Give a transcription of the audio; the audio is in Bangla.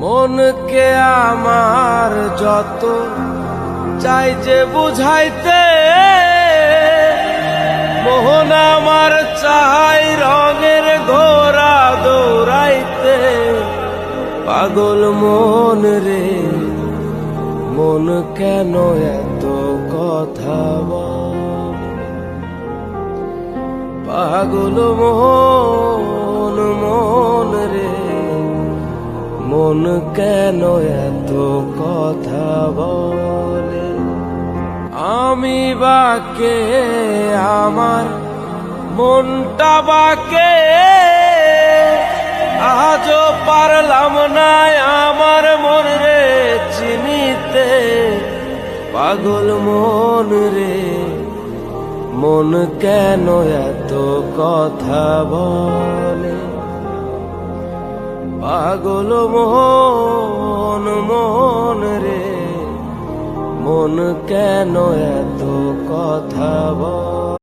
মনকে আমার যত চাই যে বুঝাইতে, মোহন আমার চাই রঙের ঘোড়া দৌড়াইতে। পাগল মন রে, মন কেন এত কথা বল? পাগল মন, মন রে, মন কেন এত কথা বলে? আমি বাকে, আমার মনটা বাকে, আজও পারলাম না আমার মন রে চিনিতে। পাগল মন রে, মন কেন এত কথা বলে? পাগল মন, মন রে, মন কেন এত কথা বলে?